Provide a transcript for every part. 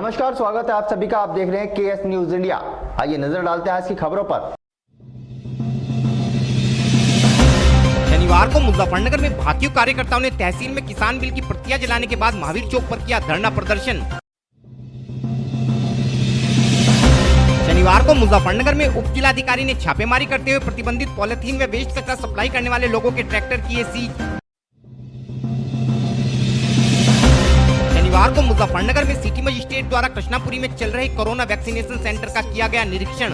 नमस्कार, स्वागत है आप सभी का। आप देख रहे हैं केएस न्यूज इंडिया। आइए नजर डालते हैं आज की खबरों पर। शनिवार को मुजफ्फरनगर में भाकियू कार्यकर्ताओं ने तहसील में किसान बिल की प्रतियां जलाने के बाद महावीर चौक पर किया धरना प्रदर्शन। शनिवार को मुजफ्फरनगर में उप जिलाधिकारी ने छापेमारी करते हुए प्रतिबंधित पॉलिथीन व वेस्ट कचरा सप्लाई करने वाले लोगों के ट्रैक्टर किए सीज। शनिवार को मुजफ्फरनगर में सिटी मजिस्ट्रेट द्वारा कृष्णापुरी में चल रहे कोरोना वैक्सीनेशन सेंटर का किया गया निरीक्षण।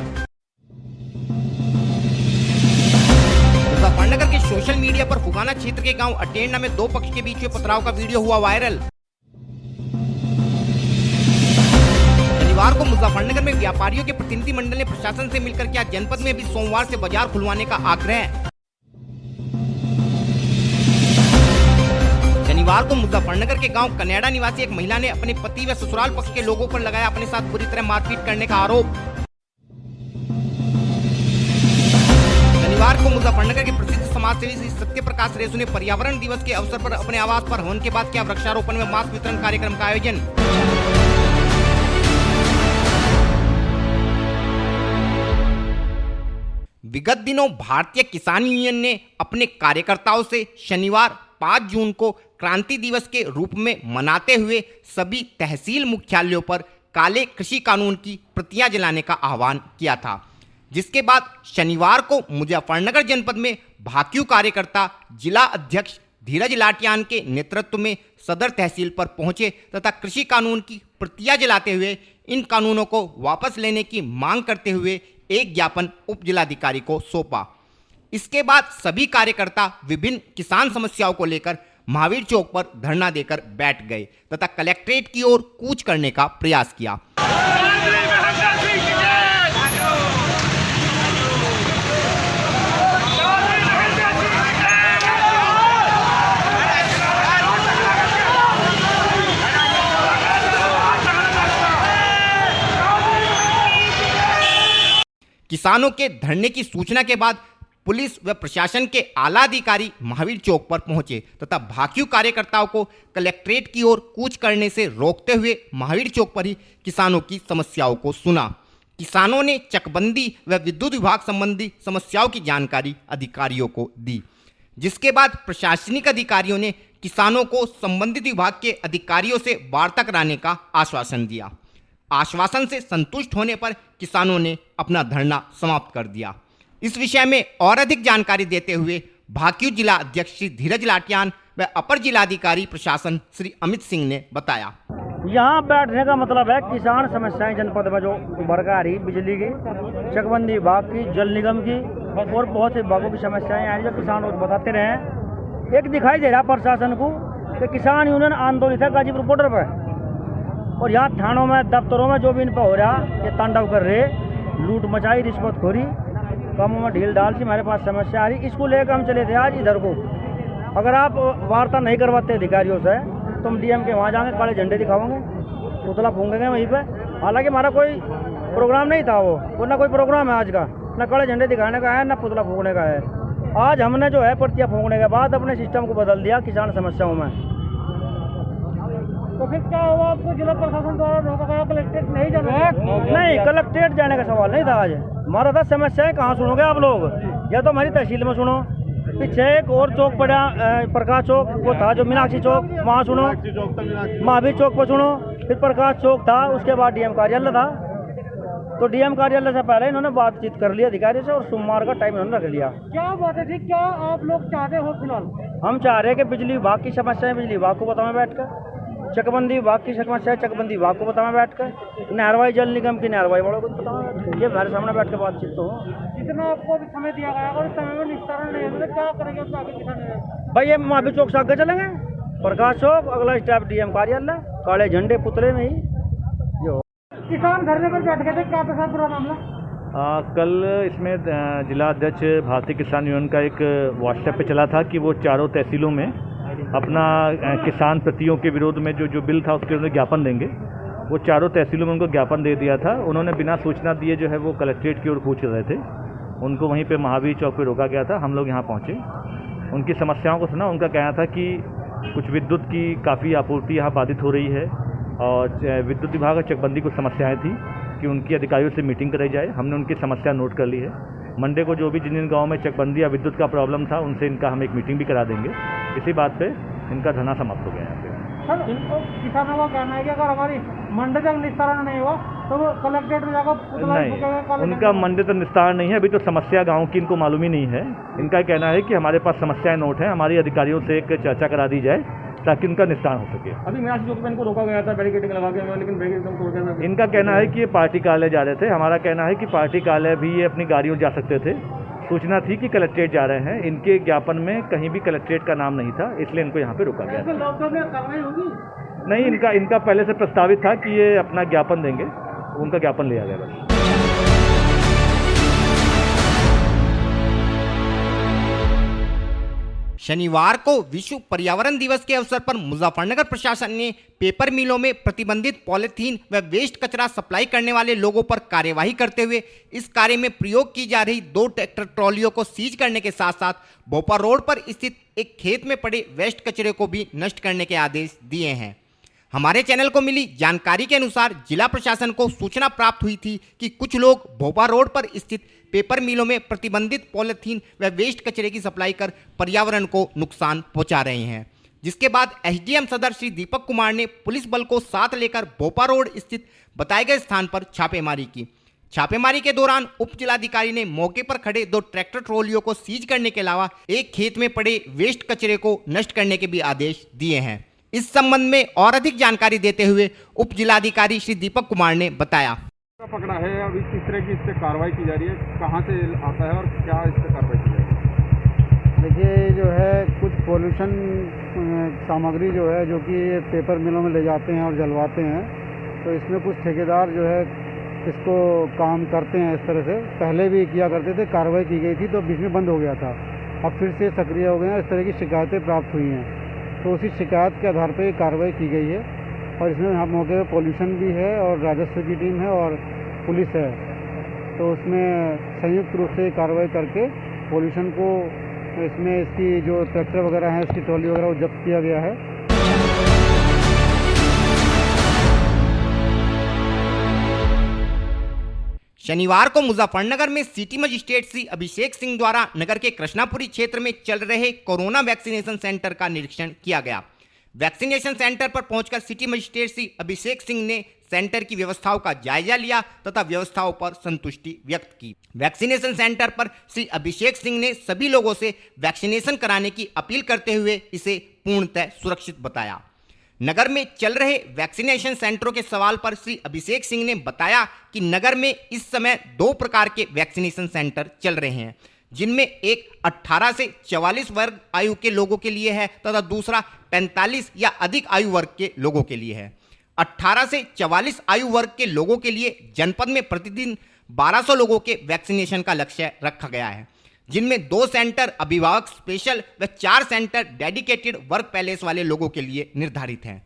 मुजफ्फरनगर के सोशल मीडिया पर फुगाना क्षेत्र के गांव अटेंडा में दो पक्ष के बीच में पथराव का वीडियो हुआ वायरल। शनिवार को मुजफ्फरनगर में व्यापारियों के प्रतिनिधि मंडल ने प्रशासन से मिलकर किया जनपद में भी सोमवार से बाजार खुलवाने का आग्रह। शनिवार को मुजफ्फरनगर के गांव कनेडा निवासी एक महिला ने अपने पति व ससुराल पक्ष के लोगों पर लगाया अपने साथ बुरी तरह मारपीट करने का आरोप। शनिवार को मुजफ्फरनगर के प्रसिद्ध समाजसेवी श्री सत्य प्रकाश रेसू ने पर्यावरण दिवस के अवसर पर अपने आवास पर हवन के बाद किया वृक्षारोपण व मास्क वितरण कार्यक्रम का आयोजन। विगत दिनों भारतीय किसान यूनियन ने अपने कार्यकर्ताओं से शनिवार 5 जून को क्रांति दिवस के रूप में मनाते हुए सभी तहसील मुख्यालयों पर काले कृषि कानून की प्रतियां जलाने का आह्वान किया था, जिसके बाद शनिवार को मुजफ्फरनगर जनपद में भाकियू कार्यकर्ता जिला अध्यक्ष धीरज लाटियान के नेतृत्व में सदर तहसील पर पहुंचे तथा कृषि कानून की प्रतियां जलाते हुए इन कानूनों को वापस लेने की मांग करते हुए एक ज्ञापन उप जिलाधिकारी को सौंपा। इसके बाद सभी कार्यकर्ता विभिन्न किसान समस्याओं को लेकर महावीर चौक पर धरना देकर बैठ गए तथा कलेक्ट्रेट की ओर कूच करने का प्रयास किया। किसानों के धरने की सूचना के बाद पुलिस व प्रशासन के आला अधिकारी महावीर चौक पर पहुंचे तथा भाकियू कार्यकर्ताओं को कलेक्ट्रेट की ओर कूच करने से रोकते हुए महावीर चौक पर ही किसानों की समस्याओं को सुना। किसानों ने चकबंदी व विद्युत विभाग संबंधी समस्याओं की जानकारी अधिकारियों को दी, जिसके बाद प्रशासनिक अधिकारियों ने किसानों को संबंधित विभाग के अधिकारियों से वार्ता कराने का आश्वासन दिया। आश्वासन से संतुष्ट होने पर किसानों ने अपना धरना समाप्त कर दिया। इस विषय में और अधिक जानकारी देते हुए भाकियू जिला अध्यक्ष श्री धीरज लाटियान व अपर जिलाधिकारी प्रशासन श्री अमित सिंह ने बताया। यहाँ बैठने का मतलब है किसान समस्याएं जनपद में जो उभर आ रही, बिजली की, चकबंदी विभाग की, जल निगम की और बहुत से विभागों की समस्याएं आ रही जो किसान रोज बताते रहे। एक दिखाई दे रहा प्रशासन को कि किसान यूनियन आंदोलित है गाजीपुर बॉर्डर पर, और यहाँ थानों में दफ्तरों में जो भी इन पर हो रहा ये तांडव कर रहे, लूट मचाई, रिश्वतखोरी, कामों में ढील डाल से हमारे पास समस्या आ रही। इसको लेकर हम चले थे आज इधर को। अगर आप वार्ता नहीं करवाते अधिकारियों से तो हम डीएम के वहाँ जाएंगे, काले झंडे दिखाओगे, पुतला फूंकेंगे वहीं पे। हालांकि हमारा कोई प्रोग्राम नहीं था वो ना कोई प्रोग्राम है आज का, ना काले झंडे दिखाने का है ना पुतला फूंकने का है। आज हमने जो है प्रतियां फूंकने के बाद अपने सिस्टम को बदल दिया किसान समस्याओं में। तो फिर क्या हुआ, आपको जिला प्रशासन द्वारा रोका गया कलेक्ट्रेट नहीं जाना? नहीं, कलेक्ट्रेट जाने का सवाल नहीं था आज हमारा। था समस्याएं कहाँ सुनोगे आप लोग, या तो हमारी तहसील में सुनो, पीछे एक और चौक पड़ा प्रकाश चौक वो था जो मीनाक्षी चौक, वहाँ सुनो, महावीर चौक पर सुनो, फिर प्रकाश चौक था, उसके बाद डीएम कार्यालय था। तो डीएम कार्यालय से पहले इन्होंने बातचीत कर ली अधिकारी से और सोमवार का टाइम इन्होंने रख लिया। क्या बात है, क्या आप लोग चाहते हो? फिलहाल हम चाह रहे हैं कि बिजली विभाग की समस्याएं बिजली विभाग को बताएं बैठकर, चकबंदी विभाग की समस्या चकबंदी विभाग को बताएं बैठकर, नहरवाई जल निगम की नहरवाई वालों को बताएं। ये हमारे सामने बैठ कर बातचीत तो हो। इतना आपको भी समय दिया गया और समय में निस्तारण नहीं है, क्या करेंगे उसको आगे दिखाने? भाई ये महावीर चौक से आगे चलेंगे, प्रकाश चौक, अगला स्टेप डीएम कार्यालय, काले झंडे पुतले में ही जो किसान धरने पर बैठ गए थे। क्या था पूरा मामला? कल इसमें जिला अध्यक्ष भारतीय किसान यूनियन का एक व्हाट्सएप पे चला था कि वो चारों तहसीलों में अपना किसान प्रतियों के विरोध में जो बिल था उसके विरोध में ज्ञापन देंगे। वो चारों तहसीलों में उनको ज्ञापन दे दिया था। उन्होंने बिना सूचना दिए जो है वो कलेक्ट्रेट की ओर कूच रहे थे। उनको वहीं पे महावीर चौक पे रोका गया था। हम लोग यहाँ पहुँचे, उनकी समस्याओं को सुना। उनका कहना था कि कुछ विद्युत की काफ़ी आपूर्ति यहाँ बाधित हो रही है, और विद्युत विभाग और चकबंदी कुछ समस्याएं थी कि उनकी अधिकारियों से मीटिंग कराई जाए। हमने उनकी समस्या नोट कर ली है। मंडे को जो भी जिन गाँव में चकबंदी या विद्युत का प्रॉब्लम था उनसे इनका हम एक मीटिंग भी करा देंगे। इसी बात पे इनका धरना समाप्त हो गया यहाँ पे। सर, किसानों का कहना है कि अगर हमारी मंडे तक निस्तारण नहीं हुआ तो वो कलेक्ट्रेट में जाकर नहीं, उनका मंडे तक निस्तारण नहीं है। अभी तो समस्या गांव की इनको मालूम ही नहीं है। इनका कहना है कि हमारे पास समस्याएं नोट है, हमारी अधिकारियों से एक चर्चा करा दी जाए ताकि उनका निस्तारण हो सके। अभी मीनाक्षी चौक पे इनको रोका गया था बैरिकेडिंग लगा के, लेकिन बैरिकेडिंग तोड़ के। इनका कहना है कि ये पार्टी कार्यालय जा रहे थे। हमारा कहना है कि पार्टी कार्यालय भी ये अपनी गाड़ियों जा सकते थे। सूचना थी कि कलेक्ट्रेट जा रहे हैं। इनके ज्ञापन में कहीं भी कलेक्ट्रेट का नाम नहीं था, इसलिए इनको यहाँ पे रोका गया। नहीं, इनका पहले से प्रस्तावित था कि ये अपना ज्ञापन देंगे, उनका ज्ञापन लिया गया बस। शनिवार को विश्व पर्यावरण दिवस के अवसर पर मुजफ्फरनगर प्रशासन ने पेपर मिलों में प्रतिबंधित पॉलीथीन व वेस्ट कचरा सप्लाई करने वाले लोगों पर कार्यवाही करते हुए इस कार्य में प्रयोग की जा रही 2 ट्रैक्टर ट्रॉलियों को सीज करने के साथ साथ भोपाल रोड पर स्थित एक खेत में पड़े वेस्ट कचरे को भी नष्ट करने के आदेश दिए हैं। हमारे चैनल को मिली जानकारी के अनुसार जिला प्रशासन को सूचना प्राप्त हुई थी कि कुछ लोग भोपाल रोड पर स्थित पेपर मिलों में प्रतिबंधित पॉलीथीन व वेस्ट कचरे की सप्लाई कर पर्यावरण को नुकसान पहुंचा रहे हैं, जिसके बाद एसडीएम सदर श्री दीपक कुमार ने पुलिस बल को साथ लेकर भोपाल रोड स्थित बताए गए स्थान पर छापेमारी की। छापेमारी के दौरान उप जिलाधिकारी ने मौके पर खड़े 2 ट्रैक्टर ट्रॉलियों को सीज करने के अलावा एक खेत में पड़े वेस्ट कचरे को नष्ट करने के भी आदेश दिए हैं। इस संबंध में और अधिक जानकारी देते हुए उप जिलाधिकारी श्री दीपक कुमार ने बताया। पकड़ा है, अभी किस तरह की इस पर कार्रवाई की जा रही है, कहाँ से आता है और क्या इस पर कार्रवाई की जा रही है? देखिए, जो है कुछ पोल्यूशन सामग्री जो है जो कि पेपर मिलों में ले जाते हैं और जलवाते हैं, तो इसमें कुछ ठेकेदार जो है इसको काम करते हैं। इस तरह से पहले भी किया करते थे, कार्रवाई की गई थी तो बीच में बंद हो गया था, अब फिर से सक्रिय हो गए हैं। इस तरह की शिकायतें प्राप्त हुई हैं, तो उसी शिकायत के आधार पर कार्रवाई की गई है। और इसमें हम मौके पर पोल्यूशन भी है और राजस्व की टीम है और पुलिस है, तो उसमें संयुक्त रूप से कार्रवाई करके पोल्यूशन को इसमें इसकी जो ट्रैक्टर वगैरह हैं, इसकी ट्रॉली वगैरह वो जब्त किया गया है। शनिवार को मुजफ्फरनगर में सिटी मजिस्ट्रेट श्री अभिषेक सिंह द्वारा नगर के कृष्णापुरी क्षेत्र में चल रहे कोरोना वैक्सीनेशन सेंटर का निरीक्षण किया गया। वैक्सीनेशन सेंटर पर पहुंचकर सिटी मजिस्ट्रेट श्री अभिषेक सिंह ने सेंटर की व्यवस्थाओं का जायजा लिया तथा व्यवस्थाओं पर संतुष्टि व्यक्त की। वैक्सीनेशन सेंटर पर श्री अभिषेक सिंह ने सभी लोगों से वैक्सीनेशन कराने की अपील करते हुए इसे पूर्णतः सुरक्षित बताया। नगर में चल रहे वैक्सीनेशन सेंटरों के सवाल पर श्री अभिषेक सिंह ने बताया कि नगर में इस समय 2 प्रकार के वैक्सीनेशन सेंटर चल रहे हैं, जिनमें एक 18 से 44 वर्ग आयु के लोगों के लिए है तथा दूसरा 45 या अधिक आयु वर्ग के लोगों के लिए है। 18 से 44 आयु वर्ग के लोगों के लिए जनपद में प्रतिदिन 1200 लोगों के वैक्सीनेशन का लक्ष्य रखा गया है, जिनमें 2 सेंटर अभिभावक स्पेशल व 4 सेंटर डेडिकेटेड वर्क पैलेस वाले लोगों के लिए निर्धारित हैं।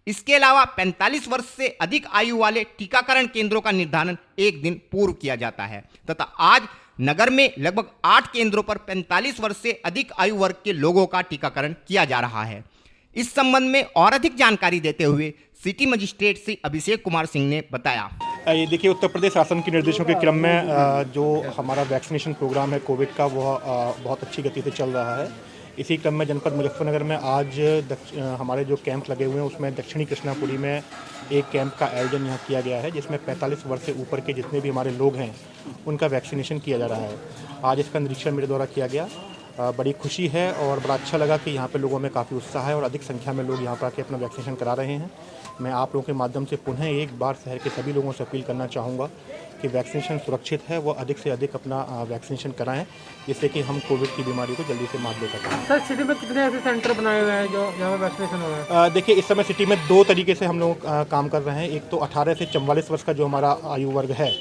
इसके अलावा 45 वर्ष से अधिक आयु वाले टीकाकरण केंद्रों का निर्धारण एक दिन पूर्व किया जाता है तथा आज नगर में लगभग 8 केंद्रों पर 45 वर्ष से अधिक आयु वर्ग के लोगों का टीकाकरण किया जा रहा है। इस संबंध में और अधिक जानकारी देते हुए सिटी मजिस्ट्रेट श्री अभिषेक कुमार सिंह ने बताया। ये देखिए, उत्तर प्रदेश शासन के निर्देशों के क्रम में जो हमारा वैक्सीनेशन प्रोग्राम है कोविड का, वह बहुत अच्छी गति से चल रहा है। इसी क्रम में जनपद मुजफ्फरनगर में आज हमारे जो कैंप लगे हुए हैं उसमें दक्षिणी कृष्णापुरी में एक कैंप का आयोजन यहाँ किया गया है, जिसमें 45 वर्ष से ऊपर के जितने भी हमारे लोग हैं उनका वैक्सीनेशन किया जा रहा है। आज इसका निरीक्षण मेरे द्वारा किया गया। बड़ी खुशी है और बड़ा अच्छा लगा कि यहाँ पे लोगों में काफ़ी उत्साह है और अधिक संख्या में लोग यहाँ पर आके अपना वैक्सीनेशन करा रहे हैं। मैं आप लोगों के माध्यम से पुनः एक बार शहर के सभी लोगों से अपील करना चाहूँगा कि वैक्सीनेशन सुरक्षित है, वो अधिक से अधिक अपना वैक्सीनेशन कराएं, जिससे कि हम कोविड की बीमारी को जल्दी से मात दे सकें। सर, सिटी में कितने ऐसे सेंटर बनाए हुए हैं जो जहाँ वैक्सीनेशन हो रहा है? देखिए, इस समय सिटी में 2 तरीके से हम लोग काम कर रहे हैं। एक तो 18 से 44 वर्ष का जो हमारा आयु वर्ग है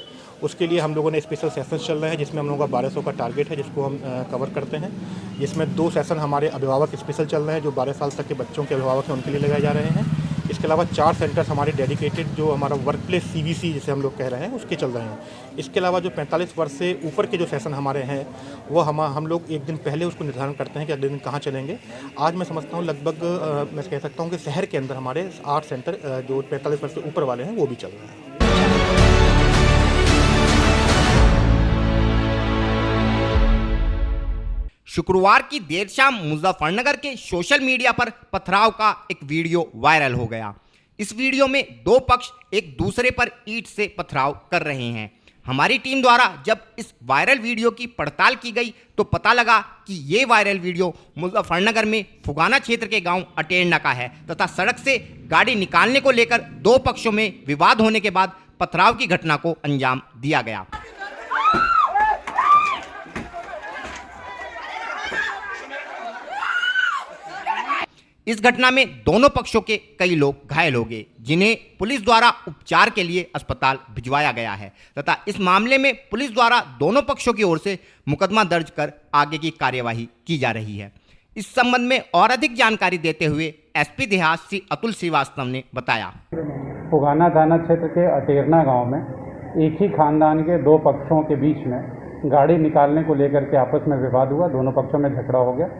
उसके लिए हम लोगों ने स्पेशल सेशंस चल रहे हैं, जिसमें हम लोगों का 1200 का टारगेट है, जिसको हम कवर करते हैं। जिसमें 2 सेशन हमारे अभिभावक स्पेशल चल रहे हैं, जो 12 साल तक के बच्चों के अभिभावक हैं उनके लिए लगाए जा रहे हैं। इसके इसके अलावा 4 सेंटर्स हमारे डेडिकेटेड जो हमारा वर्क प्लेस CVC जिसे हम लोग कह रहे हैं उसके चल रहे हैं। इसके अलावा जो 45 वर्ष से ऊपर के जो सेशन हमारे हैं वो हम लोग एक दिन पहले उसको निर्धारण करते हैं कि अगले दिन कहाँ चलेंगे। आज मैं समझता हूँ लगभग मैं कह सकता हूँ कि शहर के अंदर हमारे 8 सेंटर जो 45 वर्ष से ऊपर वाले हैं वो भी चल रहे हैं। शुक्रवार की देर शाम मुजफ्फरनगर के सोशल मीडिया पर पथराव का एक वीडियो वायरल हो गया। इस वीडियो में 2 पक्ष एक दूसरे पर ईंट से पथराव कर रहे हैं। हमारी टीम द्वारा जब इस वायरल वीडियो की पड़ताल की गई तो पता लगा कि ये वायरल वीडियो मुजफ्फरनगर में फुगाना क्षेत्र के गांव अटेरना का है तथा सड़क से गाड़ी निकालने को लेकर 2 पक्षों में विवाद होने के बाद पथराव की घटना को अंजाम दिया गया। इस घटना में दोनों पक्षों के कई लोग घायल हो गए, जिन्हें पुलिस द्वारा उपचार के लिए अस्पताल भिजवाया गया है तथा इस मामले में पुलिस द्वारा दोनों पक्षों की ओर से मुकदमा दर्ज कर आगे की कार्यवाही की जा रही है। इस संबंध में और अधिक जानकारी देते हुए SP देहात श्री अतुल श्रीवास्तव ने बताया। फुगाना थाना क्षेत्र के अटेरना गांव में एक ही खानदान के 2 पक्षों के बीच में गाड़ी निकालने को लेकर के आपस में विवाद हुआ। दोनों पक्षों में झगड़ा हो गया।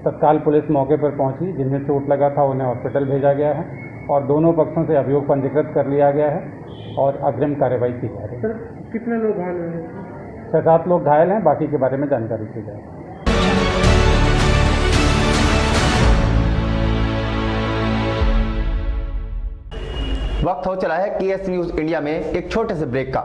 तत्काल पुलिस मौके पर पहुंची। जिन्हें चोट लगा था उन्हें हॉस्पिटल भेजा गया है और दोनों पक्षों से अभियोग पंजीकृत कर लिया गया है और अग्रिम कार्रवाई की जा रही है। सर कितने लोग घायल हैं? 6-7 लोग घायल हैं, बाकी के बारे में जानकारी दी जाए। वक्त हो चला है KS न्यूज इंडिया में एक छोटे से ब्रेक का।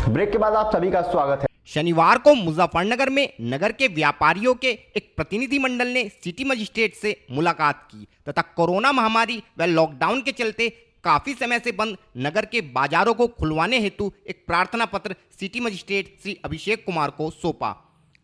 ब्रेक के बाद आप सभी का स्वागत है। शनिवार को मुजफ्फरनगर में नगर के व्यापारियों के एक प्रतिनिधिमंडल ने सिटी मजिस्ट्रेट से मुलाकात की तथा कोरोना महामारी व लॉकडाउन के चलते काफी समय से बंद नगर के बाजारों को खुलवाने हेतु एक प्रार्थना पत्र सिटी मजिस्ट्रेट श्री अभिषेक कुमार को सौंपा।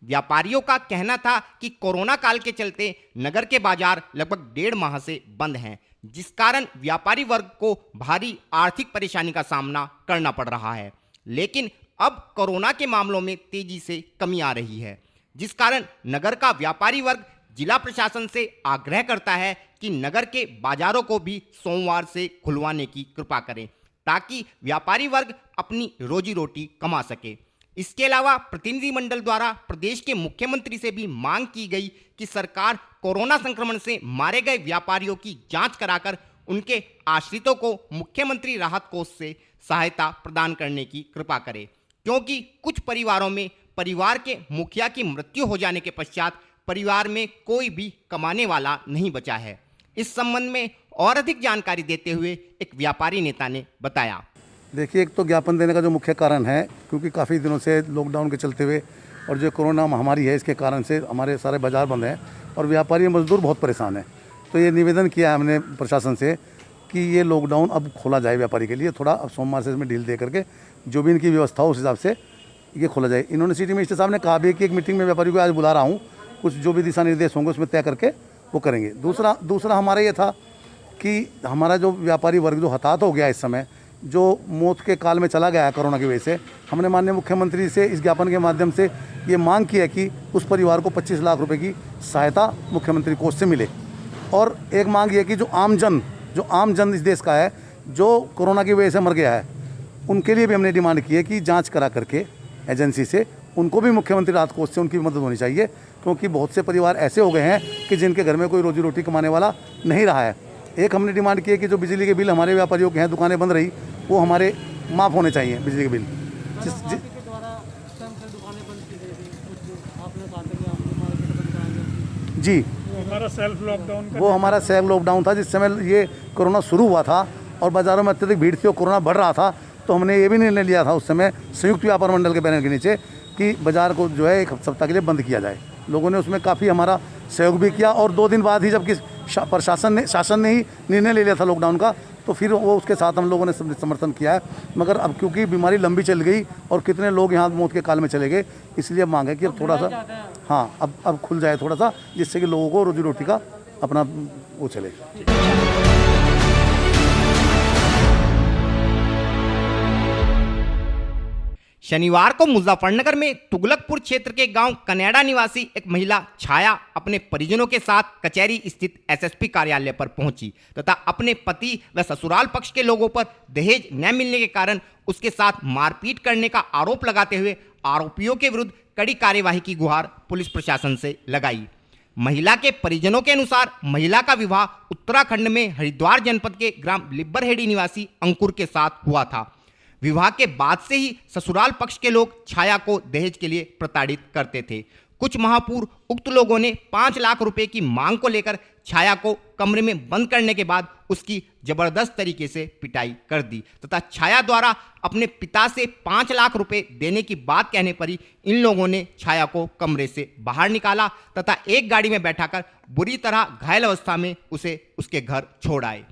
व्यापारियों का कहना था कि कोरोना काल के चलते नगर के बाजार लगभग 1.5 माह से बंद हैं, जिस कारण व्यापारी वर्ग को भारी आर्थिक परेशानी का सामना करना पड़ रहा है। लेकिन अब कोरोना के मामलों में तेजी से कमी आ रही है, जिस कारण नगर का व्यापारी वर्ग जिला प्रशासन से आग्रह करता है कि नगर के बाजारों को भी सोमवार से खुलवाने की कृपा करें ताकि व्यापारी वर्ग अपनी रोजी रोटी कमा सके। इसके अलावा प्रतिनिधिमंडल द्वारा प्रदेश के मुख्यमंत्री से भी मांग की गई कि सरकार कोरोना संक्रमण से मारे गए व्यापारियों की जांच कराकर उनके आश्रितों को मुख्यमंत्री राहत कोष से सहायता प्रदान करने की कृपा करे, क्योंकि कुछ परिवारों में परिवार के मुखिया की मृत्यु हो जाने के पश्चात परिवार में कोई भी कमाने वाला नहीं बचा है। इस संबंध में और अधिक जानकारी देते हुए एक व्यापारी नेता ने बताया। देखिए, एक तो ज्ञापन देने का जो मुख्य कारण है, क्योंकि काफ़ी दिनों से लॉकडाउन के चलते हुए और जो कोरोना महामारी है इसके कारण से हमारे सारे बाज़ार बंद हैं और व्यापारी मजदूर बहुत परेशान हैं। तो ये निवेदन किया है हमने प्रशासन से कि ये लॉकडाउन अब खोला जाए व्यापारी के लिए, थोड़ा अब सोमवार से इसमें ढील दे करके जो भी इनकी व्यवस्था हो उस हिसाब से ये खोला जाए। इन्होंने सिटी मजिस्ट्रेट साहब ने कहा भी कि एक मीटिंग में व्यापारी को आज बुला रहा हूँ, कुछ जो भी दिशा निर्देश होंगे उसमें तय करके वो करेंगे। दूसरा हमारा ये था कि हमारा जो व्यापारी वर्ग जो हताहत हो गया इस समय, जो मौत के काल में चला गया है कोरोना की वजह से, हमने माननीय मुख्यमंत्री से इस ज्ञापन के माध्यम से ये मांग की है कि उस परिवार को 25 लाख रुपए की सहायता मुख्यमंत्री कोष से मिले। और एक मांग ये कि जो आम जन इस देश का है जो कोरोना की वजह से मर गया है, उनके लिए भी हमने डिमांड की है कि जाँच करा करके एजेंसी से उनको भी मुख्यमंत्री राहत कोष से उनकी मदद होनी चाहिए, क्योंकि बहुत से परिवार ऐसे हो गए हैं कि जिनके घर में कोई रोजी रोटी कमाने वाला नहीं रहा है। एक हमने डिमांड की है कि जो बिजली के बिल हमारे व्यापारियों के हैं, दुकानें बंद रही, वो हमारे माफ़ होने चाहिए बिजली के बिल। जी हमारा सेल्फ लॉकडाउन वो हमारा सेल्फ लॉकडाउन था। जिस समय ये कोरोना शुरू हुआ था और बाज़ारों में अत्यधिक भीड़ थी और कोरोना बढ़ रहा था, तो हमने ये भी निर्णय लिया था उस समय संयुक्त व्यापार मंडल के बैनर के नीचे कि बाज़ार को जो है एक सप्ताह के लिए बंद किया जाए। लोगों ने उसमें काफ़ी हमारा सहयोग भी किया और 2 दिन बाद ही जबकि शासन ने ही निर्णय ले लिया था लॉकडाउन का, तो फिर वो उसके साथ हम लोगों ने समर्थन किया है। मगर अब क्योंकि बीमारी लंबी चल गई और कितने लोग यहाँ मौत के काल में चले गए, इसलिए अब मांग है कि अब थोड़ा सा हाँ अब खुल जाए थोड़ा सा, जिससे कि लोगों को रोजी रोटी का अपना वो चले। शनिवार को मुजफ्फरनगर में तुगलकपुर क्षेत्र के गांव कनेडा निवासी एक महिला छाया अपने परिजनों के साथ कचहरी स्थित एसएसपी कार्यालय पर पहुंची तथा अपने पति व ससुराल पक्ष के लोगों पर दहेज न मिलने के कारण उसके साथ मारपीट करने का आरोप लगाते हुए आरोपियों के विरुद्ध कड़ी कार्यवाही की गुहार पुलिस प्रशासन से लगाई। महिला के परिजनों के अनुसार महिला का विवाह उत्तराखंड में हरिद्वार जनपद के ग्राम लिब्बरहेड़ी निवासी अंकुर के साथ हुआ था। विवाह के बाद से ही ससुराल पक्ष के लोग छाया को दहेज के लिए प्रताड़ित करते थे। कुछ माह पूर्व उक्त लोगों ने 5 लाख रुपए की मांग को लेकर छाया को कमरे में बंद करने के बाद उसकी जबरदस्त तरीके से पिटाई कर दी तथा छाया द्वारा अपने पिता से 5 लाख रुपए देने की बात कहने पर ही इन लोगों ने छाया को कमरे से बाहर निकाला तथा एक गाड़ी में बैठाकर बुरी तरह घायल अवस्था में उसे उसके घर छोड़ आए,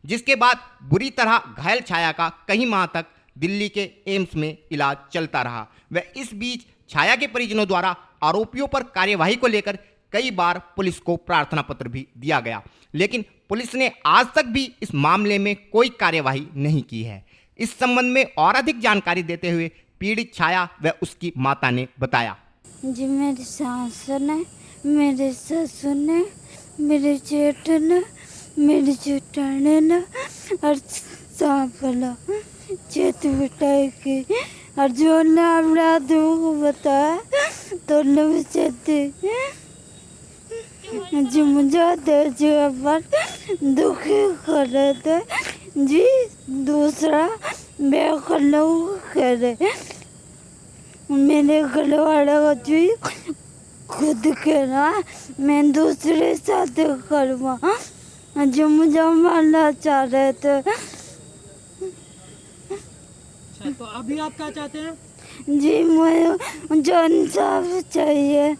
जिसके बाद बुरी तरह घायल छाया का कई माह तक दिल्ली के एम्स में इलाज चलता रहा। व इस बीच छाया के परिजनों द्वारा आरोपियों पर कार्यवाही को लेकर कई बार पुलिस को प्रार्थना पत्र भी दिया गया, लेकिन पुलिस ने आज तक भी इस मामले में कोई कार्यवाही नहीं की है। इस संबंध में और अधिक जानकारी देते हुए पीड़ित छाया व उसकी माता ने बताया। जी मेरी सास ने, मेरे ससुर ने, मेरे जेठ ने, मेरी जेठानी ने और सांपला चेत बिटाई की और जो नामड़ा दुख बताया तो नवचेती जी मुझे दर्ज पर दुखी कर रहे थे जी। दूसरा बेखलो करे मेरे घर वाले को जी खुद के ना मैं दूसरे साथ करवा जो मुझे मारना चाह रहे थे। तो अभी आप क्या चाहते हैं? जी मुझे जो इंसाफ चाहिए।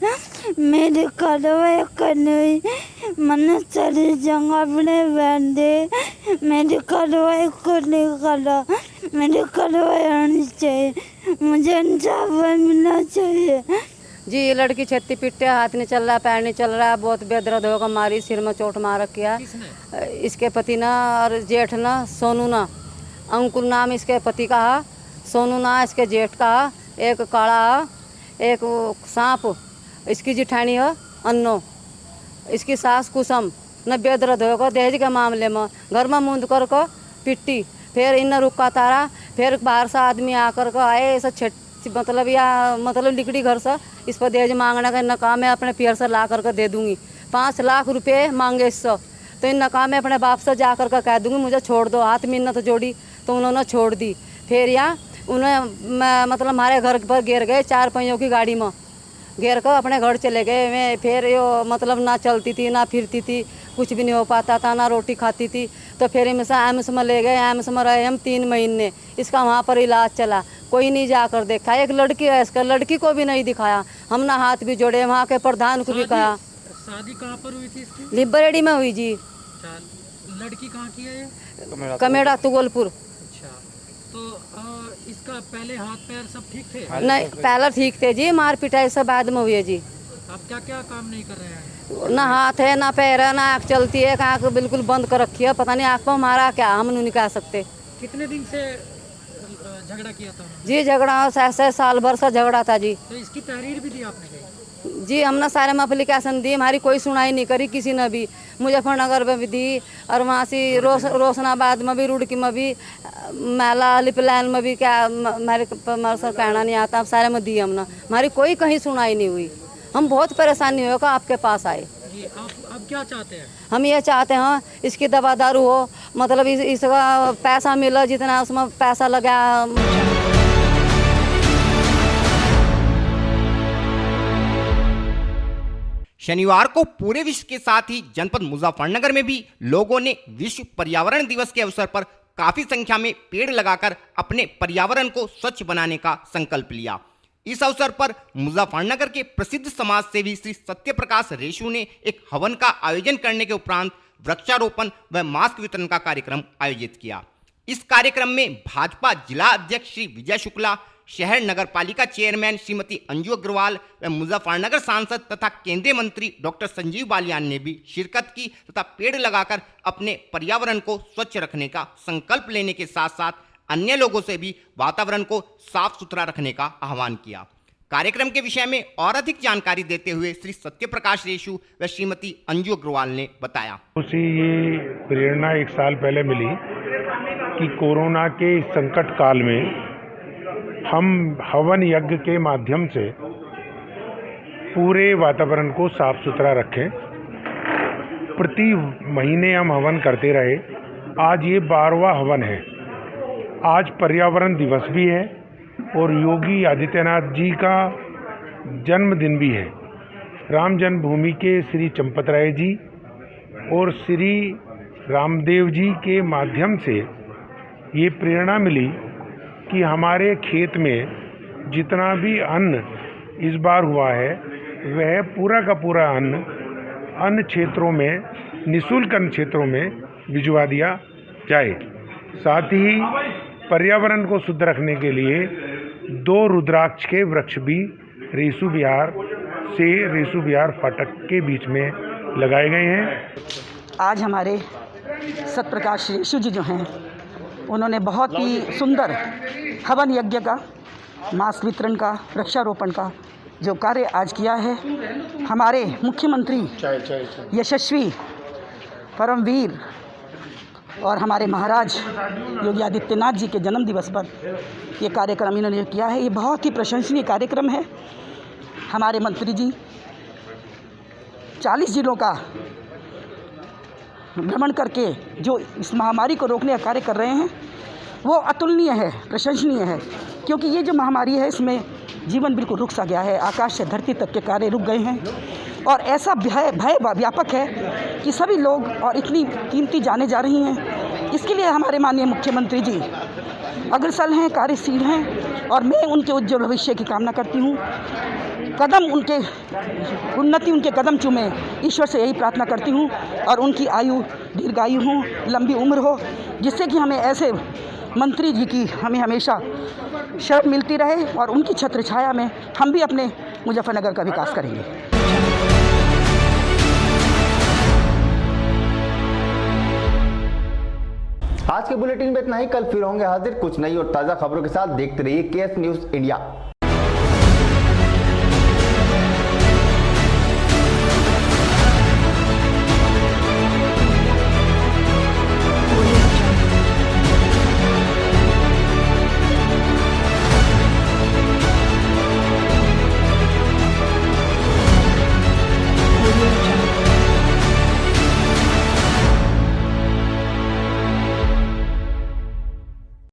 मेरे कार्रवाई करने मैंने सारी जगह अपने बहन दे मेरी कार्रवाई को निकाला, मेरी कार्रवाई होनी चाहिए, मुझे इंसाफ मिलना चाहिए। जी ये लड़की छत्ती पिट्टे, हाथ नहीं चल रहा, पैर नहीं चल रहा, बहुत बेदर्द होगा, मारी सिर में चोट मार रखी इसके पति ना और जेठ ना सोनू ना, अंकुर नाम इसके पति का, सोनू ना इसके जेठ का, एक काला, एक सांप इसकी जिठानी है अन्नो, इसकी सास कुसुम न बेदर्द होगा दहेज के मामले में घर में मूंद कर को पिट्टी, फिर इन रुका तारा, फिर बाहर से आदमी आकर को आए ऐसा मतलब लिकड़ी घर से इस पर दहेज मांगने का इन काम है, अपने पियर से ला कर दे दूंगी। 5 लाख रुपए मांगे इससे, तो इन काम में अपने बाप से जा कर कह दूंगी मुझे छोड़ दो, हाथ मिन्नत जोड़ी तो उन्होंने छोड़ दी। फिर यहाँ उन्हें मतलब हमारे घर पर गिर गए, 4 पहियों की गाड़ी में घेर कर अपने घर चले गए। मैं फिर यो मतलब ना चलती थी ना फिरती थी, कुछ भी नहीं हो पाता था, ना रोटी खाती थी। तो फिर एम्स में ले गए, एम्स में रहे हम 3 महीने, इसका वहाँ पर इलाज चला, कोई नहीं जाकर देखा। एक लड़की है इसका, लड़की को भी नहीं दिखाया, हम ना हाथ भी जोड़े, वहाँ के प्रधान को भी कहा। शादी कहाँ पर हुई थी इसकी? लिब्बरहेड़ी में हुई जी। लड़की कहाँ की है ये? कमेड़ा तुगलपुर। अच्छा, तो इसका पहले हाथ पैर सब ठीक थे? नहीं पहले ठीक थे जी, मार पिटाई सब बाद में हुई है जी। अब क्या क्या काम नहीं कर रहे हैं? ना हाथ है ना पैर है, ना आँख चलती है, आँख बिल्कुल बंद कर रखी है, पता नहीं आँख पर मारा क्या, हम नहीं कह सकते। कितने दिन से झगड़ा किया था जी? झगड़ा ऐसे साल भर से झगड़ा था जी। तो इसकी तहरीर भी दी आपने? जी हमने सारे में एप्लीकेशन दी, हमारी कोई सुनाई नहीं करी किसी ने भी। मुजफ्फरनगर में भी दी और वहाँ से रोशनाबाद में भी, रुड़की में भी, मेला लिपलाइन में भी, क्या हमारे सर कहना नहीं आता, सारे में दी हमने, हमारी कोई कहीं सुनाई नहीं हुई। हम बहुत परेशानी होगा आपके पास आए। अब क्या चाहते हैं? हम ये चाहते हैं इसकी दवा दारू हो, मतलब इसका पैसा मिला, जितना उसमें पैसा लगा। शनिवार को पूरे विश्व के साथ ही जनपद मुजफ्फरनगर में भी लोगों ने विश्व पर्यावरण दिवस के अवसर पर काफी संख्या में पेड़ लगाकर अपने पर्यावरण को स्वच्छ बनाने का संकल्प लिया। इस अवसर पर मुजफ्फरनगर के प्रसिद्ध समाज सेवी श्री सत्य प्रकाश रेशु ने एक हवन का आयोजन करने के उपरांत वृक्षारोपण व मास्क वितरण का कार्यक्रम आयोजित किया। इस कार्यक्रम में भाजपा जिला अध्यक्ष श्री विजय शुक्ला, शहर नगर पालिका चेयरमैन श्रीमती अंजू अग्रवाल व मुजफ्फरनगर सांसद तथा केंद्रीय मंत्री डॉक्टर संजीव बालियान ने भी शिरकत की तथा पेड़ लगाकर अपने पर्यावरण को स्वच्छ रखने का संकल्प लेने के साथ साथ अन्य लोगों से भी वातावरण को साफ सुथरा रखने का आह्वान किया। कार्यक्रम के विषय में और अधिक जानकारी देते हुए श्री सत्य प्रकाश रेशु व श्रीमती अंजू अग्रवाल ने बताया। उसे ये प्रेरणा एक साल पहले मिली कि कोरोना के संकट काल में हम हवन यज्ञ के माध्यम से पूरे वातावरण को साफ सुथरा रखें। प्रति महीने हम हवन करते रहे। आज ये 12वां हवन है। आज पर्यावरण दिवस भी है और योगी आदित्यनाथ जी का जन्मदिन भी है। राम जन्मभूमि के श्री चंपत राय जी और श्री रामदेव जी के माध्यम से ये प्रेरणा मिली कि हमारे खेत में जितना भी अन्न इस बार हुआ है वह पूरा का पूरा अन्य क्षेत्रों में, निःशुल्क अन्य क्षेत्रों में भिजवा दिया जाए। साथ ही पर्यावरण को शुद्ध रखने के लिए 2 रुद्राक्ष के वृक्ष भी रेसु विहार फाटक के बीच में लगाए गए हैं। आज हमारे सत्यप्रकाश रेशु जी जो हैं उन्होंने बहुत ही सुंदर हवन यज्ञ का, मास्क वितरण का, वृक्षारोपण का जो कार्य आज किया है। हमारे मुख्यमंत्री यशस्वी परमवीर और हमारे महाराज योगी आदित्यनाथ जी के जन्म दिवस पर ये कार्यक्रम इन्होंने किया है। ये बहुत ही प्रशंसनीय कार्यक्रम है। हमारे मंत्री जी 40 जिलों का भ्रमण करके जो इस महामारी को रोकने का कार्य कर रहे हैं वो अतुलनीय है, प्रशंसनीय है, क्योंकि ये जो महामारी है इसमें जीवन बिल्कुल रुक सा गया है। आकाश से धरती तक के कार्य रुक गए हैं और ऐसा भय व्यापक है कि सभी लोग और इतनी कीमती जाने जा रही हैं। इसके लिए हमारे माननीय मुख्यमंत्री जी अग्रसर हैं, कार्यशील हैं और मैं उनके उज्ज्वल भविष्य की कामना करती हूँ। उन्नति उनके कदम चूमे, ईश्वर से यही प्रार्थना करती हूँ और उनकी आयु दीर्घायु हो, लंबी उम्र हो, जिससे कि हमें ऐसे मंत्री जी की हमें हमेशा शरण मिलती रहे और उनकी छत्र छाया में हम भी अपने मुजफ्फरनगर का विकास करेंगे। आज के बुलेटिन में इतना ही। कल फिर होंगे हाजिर कुछ नई और ताज़ा खबरों के साथ। देखते रहिए केएस न्यूज़ इंडिया।